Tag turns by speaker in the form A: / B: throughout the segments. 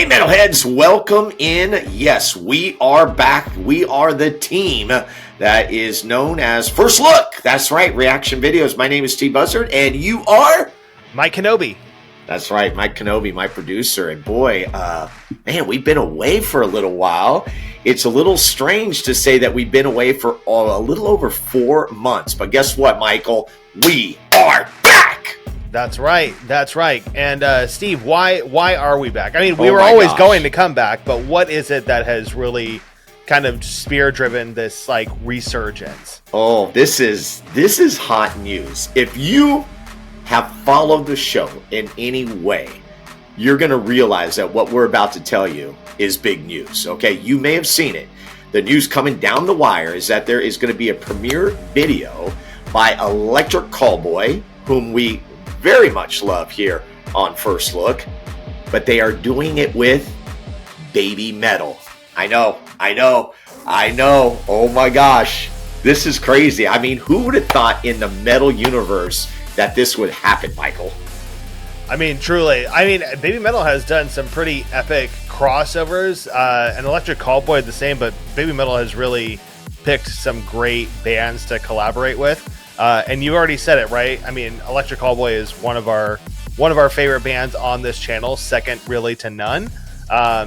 A: Hey, metalheads, welcome in. Yes, we are back. We are the team that is known as First Look. That's right, reaction videos. My name is T Buzzard, and you are
B: Mike Kenobi.
A: That's right, Mike Kenobi, my producer. And boy, man, we've been away for a little while. It's a little strange to say that we've been away for a little over 4 months. But guess what, Michael? We are back.
B: That's right. That's right. And Steve, why are we back? I mean, we were always going to come back, but what is it that has really kind of spear-driven this like resurgence?
A: Oh, this is hot news. If you have followed the show in any way, you're going to realize that what we're about to tell you is big news. Okay, you may have seen it. The news coming down the wire is that there is going to be a premiere video by Electric Callboy, whom we very much love here on First Look, but they are doing it with Baby Metal. I know. Oh my gosh, this is crazy. I mean, who would have thought in the metal universe that this would happen, Michael?
B: I mean, truly. I mean, Baby Metal has done some pretty epic crossovers, and Electric Callboy the same, but Baby Metal has really picked some great bands to collaborate with. And you already said it, right? I mean, Electric Callboy is one of our favorite bands on this channel, second really to none.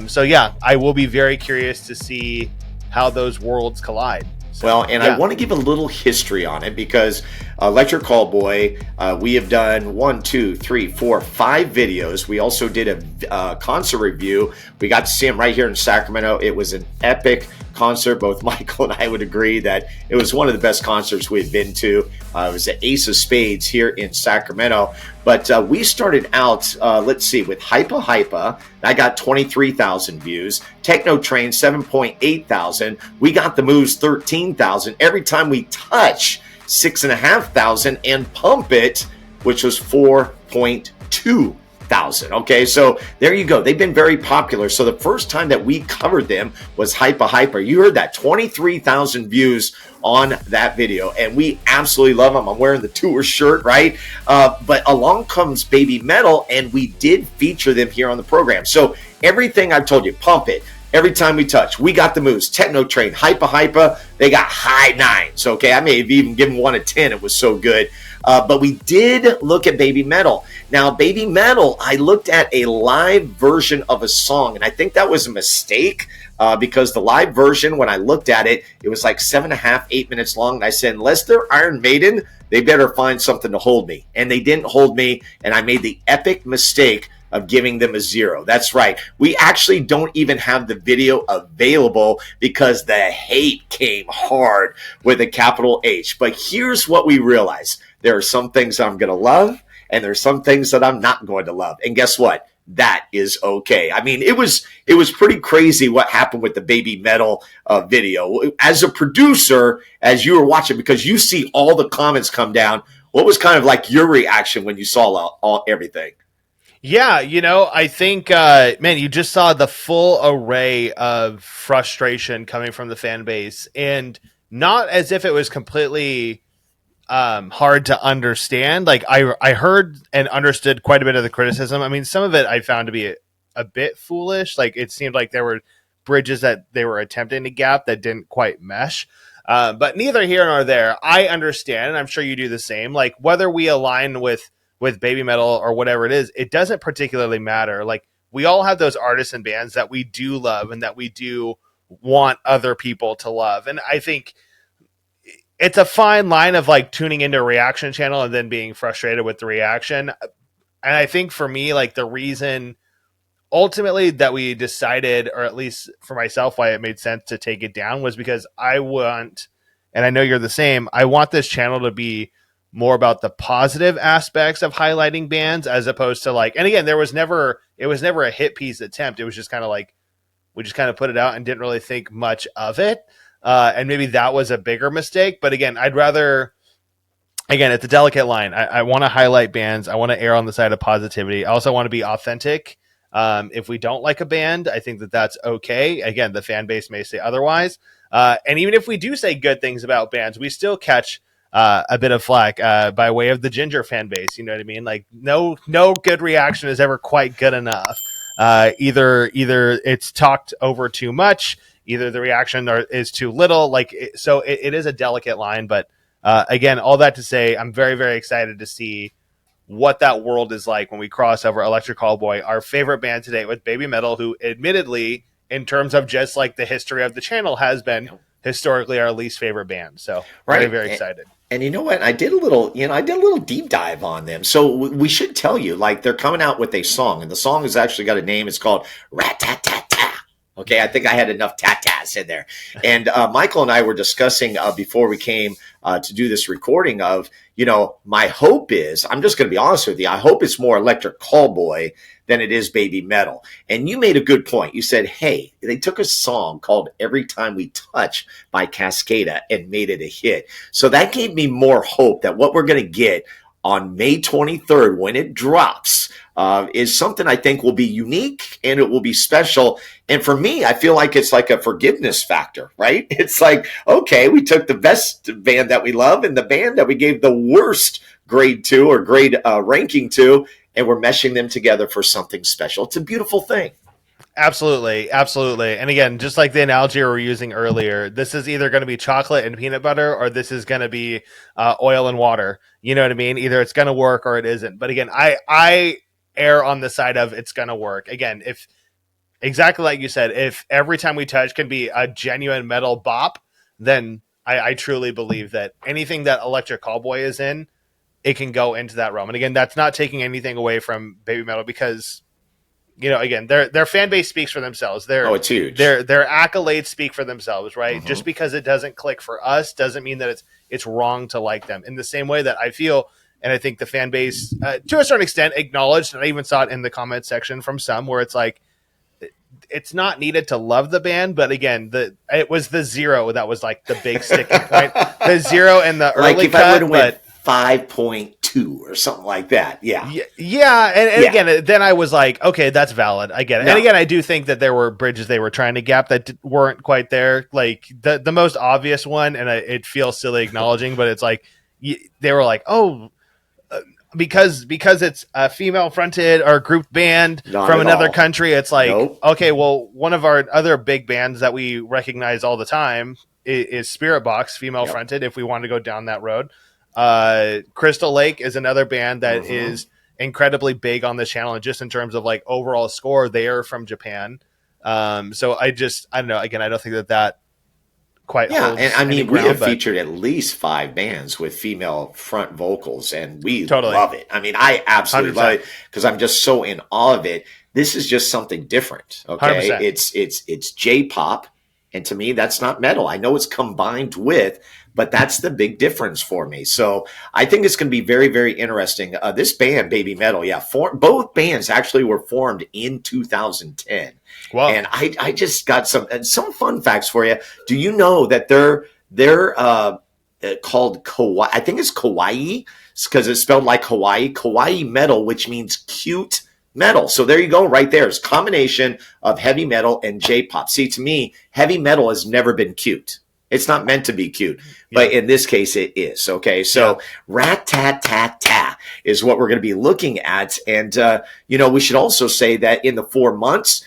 B: So yeah, I will be very curious to see how those worlds collide. So,
A: well, and yeah. I want to give a little history on it because Electric Callboy, we have done 5 videos. We also did a concert review. We got to see him right here in Sacramento. It was an epic concert. Both Michael and I would agree that it was one of the best concerts we've been to. It was the Ace of Spades here in Sacramento. But we started out, let's see, with Hypa Hypa. That got 23,000 views. Techno Train, 7.8 thousand. We got the Moves, 13,000. Every Time We Touch, 6,500. And Pump It, which was 4.2 thousand. Okay, so there you go. They've been very popular. So the first time that we covered them was Hypa Hypa. You heard that, 23,000 views on that video, and we absolutely love them. I'm wearing the tour shirt, right? But along comes Baby Metal, and we did feature them here on the program. So everything I've told you, Pump It, Every Time We Touch, We Got the Moves, Techno Train, Hypa Hypa, they got high 9s. Okay, I may have even given one a 10. It was so good. But we did look at Baby Metal. Now, Baby Metal, I looked at a live version of a song, and I think that was a mistake because the live version, when I looked at it, it was like 7.5, 8 minutes long. And I said, unless they're Iron Maiden, they better find something to hold me. And they didn't hold me, and I made the epic mistake of giving them a 0. That's right. We actually don't even have the video available because the hate came hard with a capital H. But here's what we realized. There are some things I'm going to love, and there's some things that I'm not going to love. And guess what? That is okay. I mean, it was pretty crazy what happened with the Baby Metal video. As a producer, as you were watching, because you see all the comments come down, what was kind of like your reaction when you saw everything?
B: Yeah, you know, I think, man, you just saw the full array of frustration coming from the fan base, and not as if it was completely hard to understand. Like I heard and understood quite a bit of the criticism. I mean, some of it I found to be a bit foolish. Like it seemed like there were bridges that they were attempting to gap that didn't quite mesh. But neither here nor there. I understand, and I'm sure you do the same. Like whether we align with Baby Metal or whatever it is, it doesn't particularly matter. Like we all have those artists and bands that we do love and that we do want other people to love. And I think it's a fine line of like tuning into a reaction channel and then being frustrated with the reaction. And I think for me, like the reason ultimately that we decided, or at least for myself, why it made sense to take it down was because I want, and I know you're the same, I want this channel to be more about the positive aspects of highlighting bands as opposed to like, and again, it was never a hit piece attempt. It was just kind of like, we just kind of put it out and didn't really think much of it. And maybe that was a bigger mistake. But again, I'd rather, again, it's a delicate line. I want to highlight bands. I want to err on the side of positivity. I also want to be authentic. If we don't like a band, I think that that's okay. Again, the fan base may say otherwise. And even if we do say good things about bands, we still catch a bit of flack by way of the Ginger fan base. You know what I mean? Like no good reaction is ever quite good enough. Either it's talked over too much, either the reaction is too little. So it is a delicate line, but again, all that to say, I'm very, very excited to see what that world is like when we cross over Electric Callboy, our favorite band today, with Baby Metal, who admittedly, in terms of just like the history of the channel, has been historically our least favorite band. So very, very excited.
A: And you know what? I did a little deep dive on them. So we should tell you, like, they're coming out with a song, and the song has actually got a name. It's called Rat Tat Tat Tat. Okay, I think I had enough tat-tats in there. And Michael and I were discussing before we came to do this recording of, my hope is, I'm just going to be honest with you, I hope it's more Electric Callboy than it is Baby Metal. And you made a good point. You said, hey, they took a song called Every Time We Touch by Cascada and made it a hit. So that gave me more hope that what we're going to get on May 23rd when it drops is something I think will be unique and it will be special. And for me, I feel like it's like a forgiveness factor, right? It's like, okay, we took the best band that we love and the band that we gave the worst grade to or grade ranking to, and we're meshing them together for something special. It's a beautiful thing.
B: Absolutely. Absolutely. And again, just like the analogy we were using earlier, this is either going to be chocolate and peanut butter, or this is going to be oil and water. You know what I mean? Either it's going to work or it isn't. But again, I err on the side of it's going to work. Again, if exactly like you said, if Every Time We Touch can be a genuine metal bop, then I truly believe that anything that Electric Callboy is in, it can go into that realm. And again, that's not taking anything away from Baby Metal, because again, their fan base speaks for themselves.
A: It's huge.
B: Their accolades speak for themselves, right? Mm-hmm. Just because it doesn't click for us doesn't mean that it's wrong to like them. In the same way that I feel, and I think the fan base, to a certain extent, acknowledged, and I even saw it in the comment section from some, where it's like, it's not needed to love the band, but again, it was the 0 that was like the big sticking point. The 0 and the early
A: like if
B: cut,
A: I would have went 5.2 or something like that. Yeah.
B: And again, then I was like, okay, that's valid. I get it. No. And again, I do think that there were bridges they were trying to gap that weren't quite there. Like the most obvious one, and it feels silly acknowledging, but it's like, they were like, oh, because it's a female fronted or grouped band from another country. It's like, okay, well, one of our other big bands that we recognize all the time is Spirit Box, female fronted, if we want to go down that road. Crystal Lake is another band that is incredibly big on this channel, and just in terms of like overall score, they are from Japan. So I don't know. Again, I don't think that quite holds
A: and I mean,
B: ground,
A: we have featured at least 5 bands with female front vocals, and we love it. I mean, I absolutely 100%. Love it because I'm just so in awe of it. This is just something different. Okay, 100%. It's J-pop, and to me, that's not metal. I know it's combined with, but that's the big difference for me. So I think it's going to be very, very interesting. This band, Baby Metal, both bands actually were formed in 2010. Wow. And I just got some fun facts for you. Do you know that they're called Kawaii? I think it's Kawaii because it's spelled like Hawaii. Kawaii Metal, which means cute metal. So there you go, right there. It's a combination of heavy metal and J-pop. See, to me, heavy metal has never been cute. It's not meant to be cute, but in this case it is. Okay, so Rat Tat Tat Tat is what we're going to be looking at. And, we should also say that in the 4 months,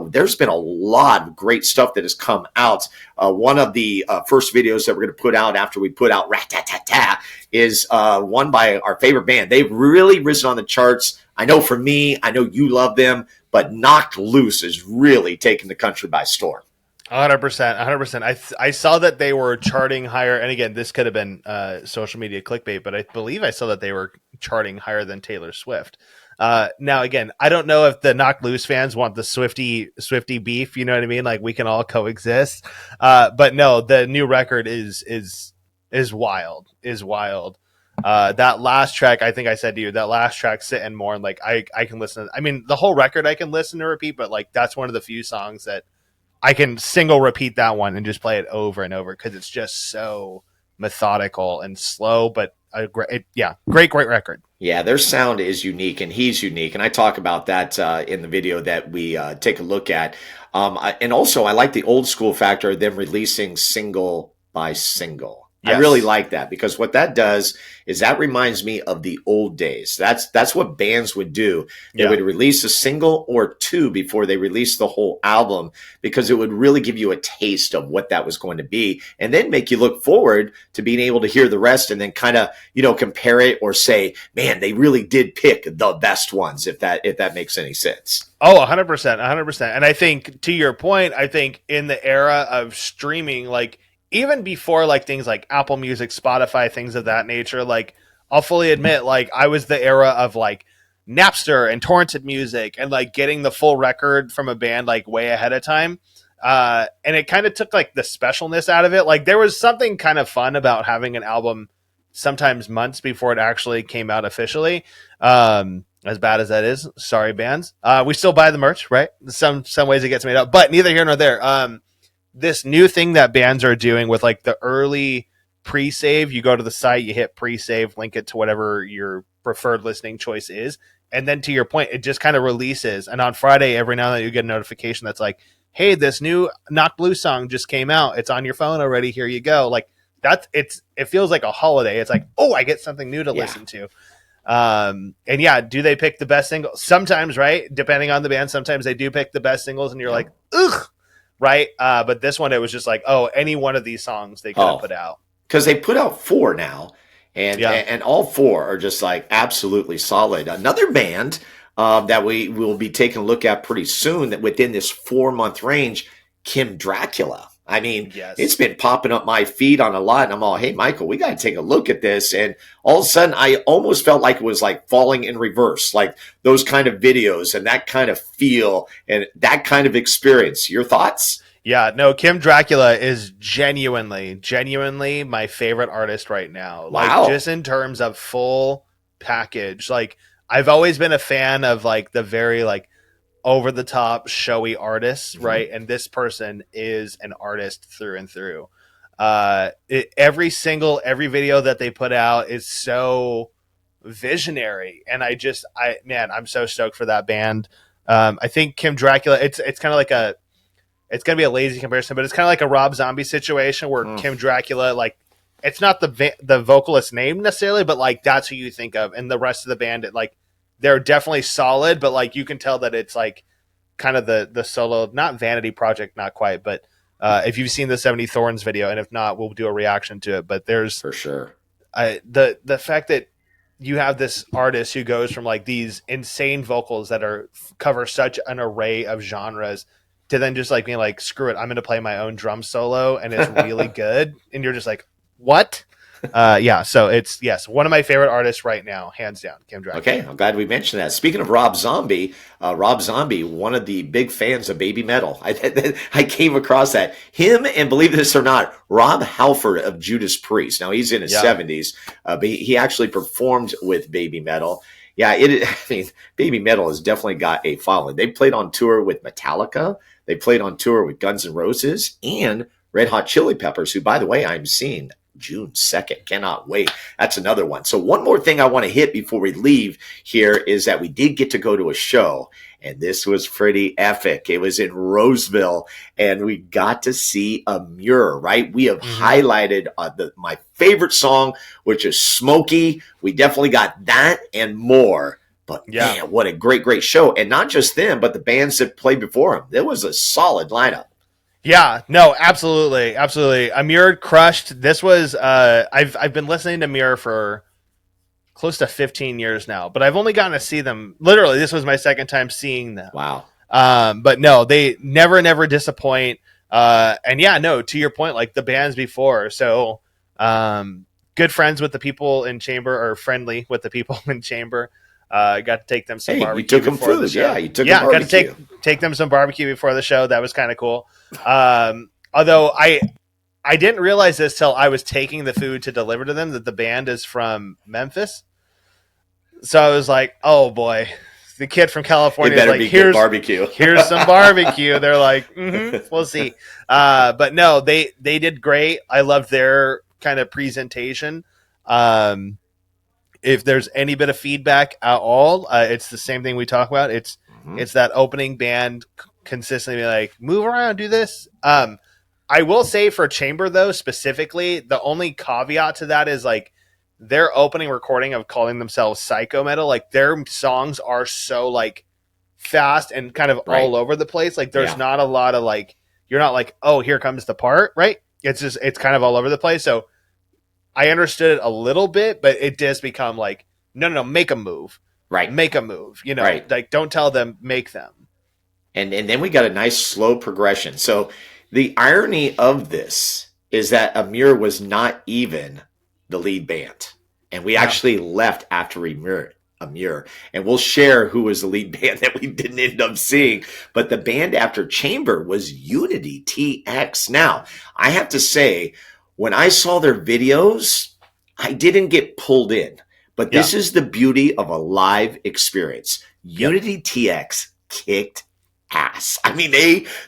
A: there's been a lot of great stuff that has come out. One of the first videos that we're going to put out after we put out Rat Tat Tat Tat is one by our favorite band. They've really risen on the charts. I know for me, I know you love them, but Knocked Loose is really taking the country by storm.
B: 100%. I saw that they were charting higher, and again, this could have been social media clickbait, but I believe I saw that they were charting higher than Taylor Swift. Now, again, I don't know if the Knocked Loose fans want the Swiftie beef. You know what I mean? Like, we can all coexist. But no, the new record is wild. That last track, I think I said to you, that last track, Sit and Mourn, like I can listen. I mean, the whole record I can listen to repeat, but like that's one of the few songs that I can single repeat that one and just play it over and over because it's just so methodical and slow, but great record.
A: Yeah, their sound is unique, and he's unique, and I talk about that in the video that we take a look at. And also, I like the old school factor of them releasing single by single. I really
B: Yes.
A: like that because what that does is that reminds me of the old days. That's what bands would do. They
B: Yeah.
A: would release a single or two before they released the whole album because it would really give you a taste of what that was going to be and then make you look forward to being able to hear the rest and then kind of, compare it or say, man, they really did pick the best ones if that makes any sense.
B: Oh, 100%, 100%. And I think to your point, I think in the era of streaming, like even before like things like Apple Music, Spotify, things of that nature, like I'll fully admit, like I was the era of like Napster and torrented music and like getting the full record from a band like way ahead of time. And it kind of took like the specialness out of it. Like there was something kind of fun about having an album sometimes months before it actually came out officially. As bad as that is, sorry bands. We still buy the merch, right? Some ways it gets made up, but neither here nor there. This new thing that bands are doing with like the early pre-save, you go to the site, you hit pre-save, link it to whatever your preferred listening choice is, and then to your point, it just kind of releases. And on Friday, every now and then you get a notification that's like, "Hey, this new Knock Blue song just came out. It's on your phone already. Here you go." Like it feels like a holiday. It's like, oh, I get something new to listen to. And yeah, do they pick the best single? Sometimes, right? Depending on the band, sometimes they do pick the best singles, and you're like, ugh, right? But this one, it was just like, oh, any one of these songs they could have put out
A: because they put out four now, and all four are just like absolutely solid. Another band that we will be taking a look at pretty soon that within this 4 month range, Kim Dracula. I mean,
B: Yes.
A: It's been popping up my feed on a lot, and I'm all, hey, Michael, we got to take a look at this. And all of a sudden, I almost felt like it was like falling in reverse, like those kind of videos and that kind of feel and that kind of experience. Your thoughts?
B: Yeah, no, Kim Dracula is genuinely my favorite artist right now.
A: Wow.
B: Like just in terms of full package. Like I've always been a fan of like the very like over the top showy artists, right? And this person is an artist through and through. Every video that they put out is so visionary, and I'm so stoked for that band. I think Kim Dracula, it's kind of like it's gonna be a lazy comparison, but it's kind of like a Rob Zombie situation where Kim Dracula, like, it's not the vocalist name necessarily, but like that's who you think of, and the rest of the band, they're definitely solid, but like you can tell that it's like kind of the solo, not vanity project, not quite, but if you've seen the 70 Thorns video, and if not, we'll do a reaction to it. But there's
A: for sure
B: the fact that you have this artist who goes from like these insane vocals that cover such an array of genres to then just like being like, screw it, I'm going to play my own drum solo, and it's really good, and you're just like, what? So it's, yes, one of my favorite artists right now, hands down, Kim Dracula.
A: Okay, I'm glad we mentioned that. Speaking of Rob Zombie, one of the big fans of Baby Metal. I came across that. Him and, believe this or not, Rob Halford of Judas Priest. Now, he's in his 70s, but he actually performed with Baby Metal. Yeah, Baby Metal has definitely got a following. They played on tour with Metallica. They played on tour with Guns N' Roses and Red Hot Chili Peppers, who, by the way, I'm seeing June 2nd. Cannot wait. That's another one. So one more thing I want to hit before we leave here is that we did get to go to a show, and this was pretty epic. It was in Roseville, and we got to see a mirror, right? We have highlighted my favorite song, which is Smokey. We definitely got that and more. But man, what a great show. And not just them, but the bands that played before them. It was a solid lineup.
B: Yeah, no, absolutely. Amir crushed. This was I've been listening to Amir for close to 15 years now, but I've only gotten to see them. Literally, this was my second time seeing them.
A: Wow.
B: But no, they never disappoint. And yeah, no, to your point, like the bands before. So, good friends with the people in Chamber, or friendly with the people in Chamber. Got to take them some barbecue.
A: You took them
B: before
A: food.
B: The show.
A: Yeah, you took them barbecue.
B: Got to take them some barbecue before the show. That was kind of cool. Although I didn't realize this till I was taking the food to deliver to them, that the band is from Memphis. So I was like, oh boy, the kid from California is like, here's
A: barbecue.
B: Here's some barbecue. They're like, we'll see. But no, they did great. I loved their kind of presentation. If there's any bit of feedback at all, it's the same thing we talk about. It's that opening band consistently like, move around, do this. I will say for Chamber though, specifically, the only caveat to that is like their opening recording of calling themselves psycho metal, like their songs are so like fast and kind of
A: Right.
B: all over the place. Like there's
A: Yeah.
B: not a lot of like, you're not like, oh, here comes the part, right? It's kind of all over the place. So I understood it a little bit, but it does become like, no, make a move.
A: Right.
B: Make a move. You know,
A: Right.
B: like don't tell them, make them.
A: And then we got a nice slow progression. So the irony of this is that Amir was not even the lead band. And we
B: Yeah.
A: actually left after Amir. And we'll share who was the lead band that we didn't end up seeing. But the band after Chamber was Unity TX. Now, I have to say, when I saw their videos, I didn't get pulled in. But this is the beauty of a live experience. Unity TX kicked ass. I mean,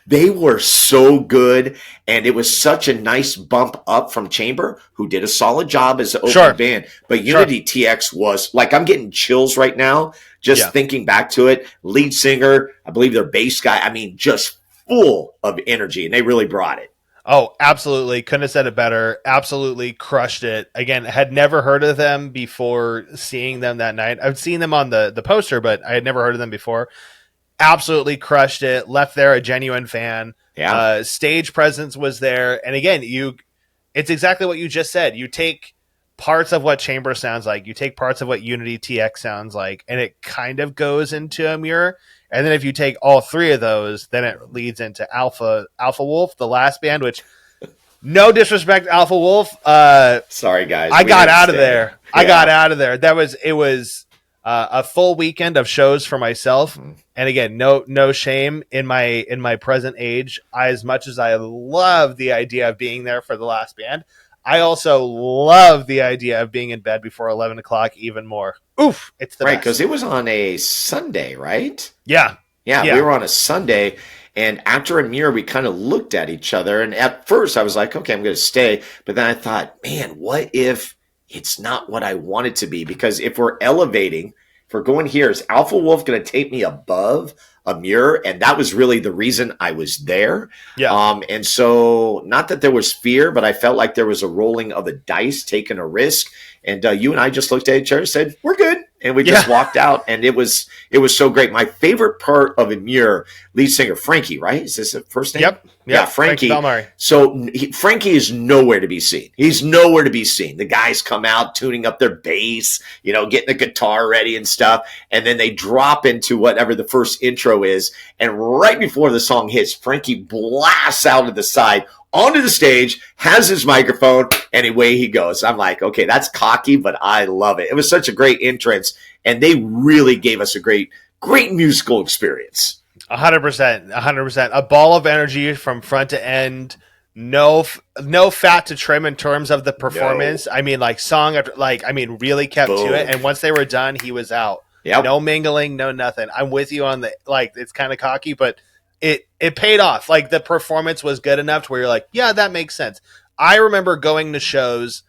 A: they were so good, and it was such a nice bump up from Chamber, who did a solid job as the opening band. But Unity TX was like, I'm getting chills right now just thinking back to it. Lead singer, I believe their bass guy. I mean, just full of energy, and they really brought it.
B: Oh, absolutely. Couldn't have said it better. Absolutely crushed it. Again, had never heard of them before seeing them that night. I've seen them on the poster, but I had never heard of them before. Absolutely crushed it. Left there a genuine fan.
A: Yeah.
B: Stage presence was there. And again, it's exactly what you just said. You take parts of what Chamber sounds like, you take parts of what Unity TX sounds like, and it kind of goes into a mirror. And then if you take all three of those, then it leads into Alpha Wolf, the last band, which no disrespect, Alpha Wolf.
A: Sorry, guys.
B: I got out of there. Yeah. I got out of there. It was a full weekend of shows for myself. Mm-hmm. And again, no shame in my present age. As much as I love the idea of being there for the last band, I also love the idea of being in bed before 11 o'clock even more. Oof, it's the
A: right,
B: best.
A: because it was on a Sunday, right?
B: Yeah,
A: we were on a Sunday, and after Amir, we kind of looked at each other, and at first I was like, okay, I'm going to stay, but then I thought, man, what if it's not what I want it to be? Because if we're elevating, if we're going here, is Alpha Wolf going to take me above Amir? And that was really the reason I was there.
B: Yeah.
A: And so, not that there was fear, but I felt like there was a rolling of the dice, taking a risk. And you and I just looked at each other and said, we're good. And we just walked out. And it was so great. My favorite part of Amir, lead singer Frankie, right? Is this the first name?
B: Yep.
A: Yeah, Frankie. So Frankie is nowhere to be seen. He's nowhere to be seen. The guys come out tuning up their bass, getting the guitar ready and stuff. And then they drop into whatever the first intro is. And right before the song hits, Frankie blasts out of the side onto the stage, has his microphone, and away he goes. I'm like, okay, that's cocky, but I love it. It was such a great entrance, and they really gave us a great musical experience.
B: 100%. A ball of energy from front to end. No fat to trim in terms of the performance. No. I mean, like song after, really kept to it. And once they were done, he was out.
A: Yep.
B: No mingling, no nothing. I'm with you on it's kind of cocky, but it paid off. Like the performance was good enough to where you're like, yeah, that makes sense. I remember going to shows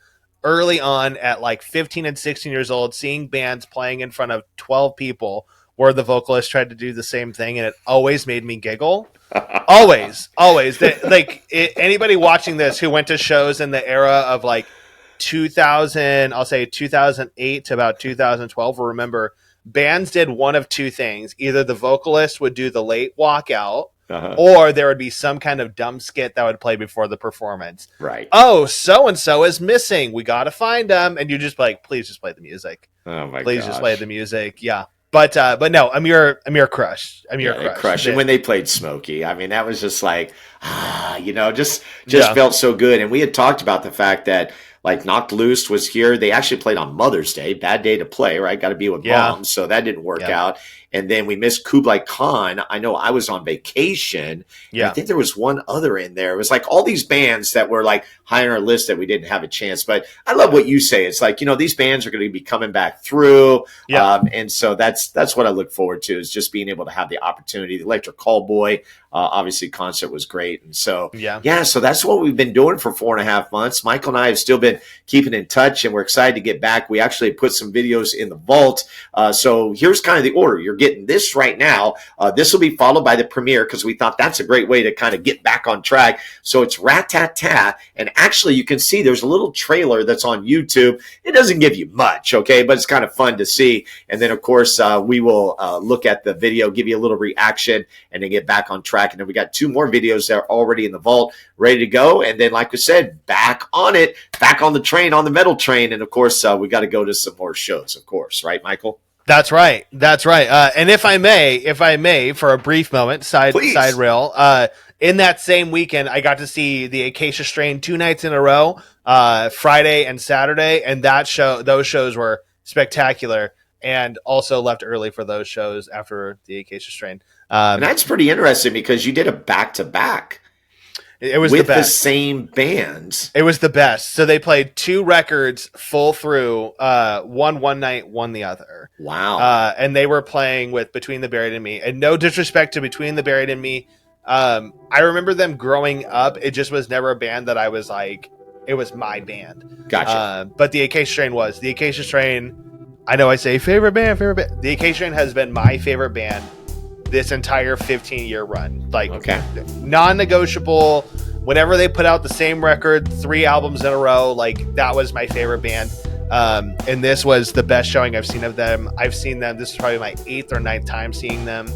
B: early on at like 15 and 16 years old, seeing bands playing in front of 12 people where the vocalist tried to do the same thing, and it always made me giggle. always. Anybody watching this who went to shows in the era of like 2008 to about 2012 will remember bands did one of two things. Either the vocalist would do the late walkout, or there would be some kind of dumb skit that would play before the performance.
A: Right.
B: Oh, so-and-so is missing. We got to find them. And you just like, please just play the music.
A: Oh, my God.
B: Please just play the music. Yeah. But no, Amir crushed.
A: Crushed. And when they played Smokey, I mean, that was just like, just felt so good. And we had talked about the fact that, like, Knocked Loose was here. They actually played on Mother's Day. Bad day to play, right? Got to be with mom. So that didn't work out. And then we missed Kublai Khan. I know I was on vacation. Yeah. I think there was one other in there. It was like all these bands that were like high on our list that we didn't have a chance. But I love what you say. It's like, these bands are going to be coming back through. Yeah. And so that's what I look forward to, is just being able to have the opportunity. The Electric Callboy, obviously concert was great. And so, so that's what we've been doing for 4.5 months. Michael and I have still been keeping in touch, and we're excited to get back. We actually put some videos in the vault. So here's kind of the order. You're getting getting this right now. This will be followed by the premiere because we thought that's a great way to kind of get back on track. So it's Rat-Tat-Tat. And actually, you can see there's a little trailer that's on YouTube. It doesn't give you much, okay, but it's kind of fun to see. And then, of course, we will look at the video, give you a little reaction, and then get back on track. And then we got 2 more videos that are already in the vault, ready to go. And then, like we said, back on it, back on the train, on the metal train. And, of course, we got to go to some more shows, of course. Right, Michael?
B: That's right. That's right. And if I may, for a brief moment, side rail, in that same weekend, I got to see the Acacia Strain 2 nights in a row, Friday and Saturday. And those shows were spectacular, and also left early for those shows after the Acacia Strain.
A: And that's pretty interesting because you did a back-to-back.
B: It was
A: with
B: the best.
A: The same bands.
B: It was the best. So they played 2 records full through, one night, one the other.
A: Wow.
B: And they were playing with Between the Buried and Me. And no disrespect to Between the Buried and Me. I remember them growing up. It just was never a band that I was like, it was my band.
A: Gotcha.
B: But the Acacia Strain was. The Acacia Strain, I know I say favorite band. The Acacia Strain has been my favorite band this entire 15-year run. Like,
A: okay,
B: non-negotiable. Whenever they put out the same record 3 albums in a row, like, that was my favorite band. And this was the best showing I've seen of them. I've seen them, this is probably my 8th or 9th time seeing them.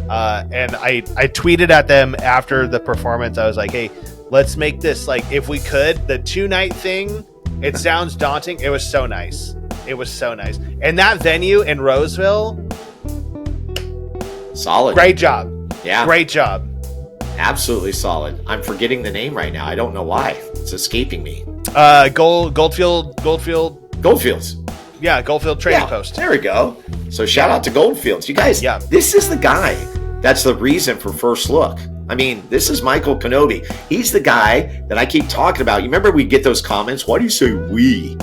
B: And I tweeted at them after the performance. I was like, hey, let's make this, like, if we could, the 2-night thing. It sounds daunting. It was so nice. It was so nice. And that venue in Roseville,
A: solid.
B: Great job.
A: Yeah.
B: Great job.
A: Absolutely solid. I'm forgetting the name right now. I don't know why. It's escaping me.
B: Goldfields. Yeah, Goldfield Trading Post.
A: There we go. So shout out to Goldfields. You guys, this is the guy that's the reason for First Look. I mean, this is Michael Kenobi. He's the guy that I keep talking about. You remember we get those comments, why do you say we?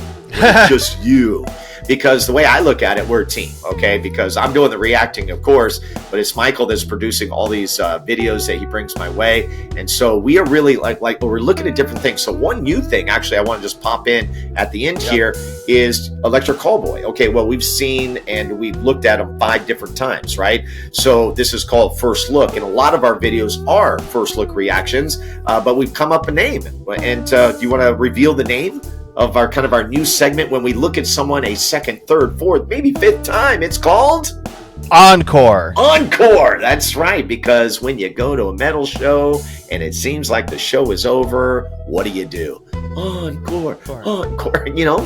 A: Just you. Because the way I look at it, we're a team, okay? Because I'm doing the reacting, of course, but it's Michael that's producing all these videos that he brings my way. And so we are really like we're looking at different things. So one new thing, actually, I want to just pop in at the end here is Electric Callboy. Okay, well, we've seen and we've looked at them 5 different times, right? So this is called First Look. And a lot of our videos are First Look reactions, but we've come up a name. And do you want to reveal the name of our new segment when we look at someone a 2nd, 3rd, 4th, maybe 5th time? It's called
B: Encore.
A: That's right, because when you go to a metal show and it seems like the show is over, what do? Encore.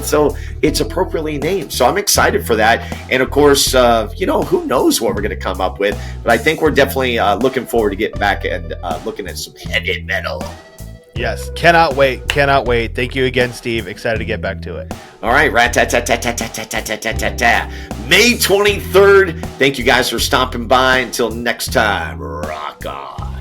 A: So it's appropriately named. So I'm excited for that. And of course, who knows what we're going to come up with, but I think we're definitely looking forward to getting back and looking at some heavy metal.
B: Yes, cannot wait. Thank you again, Steve. Excited to get back to it.
A: All right, rat-tat-tat-tat-tat-tat-tat-tat-tat. May 23rd. Thank you guys for stopping by. Until next time, rock on.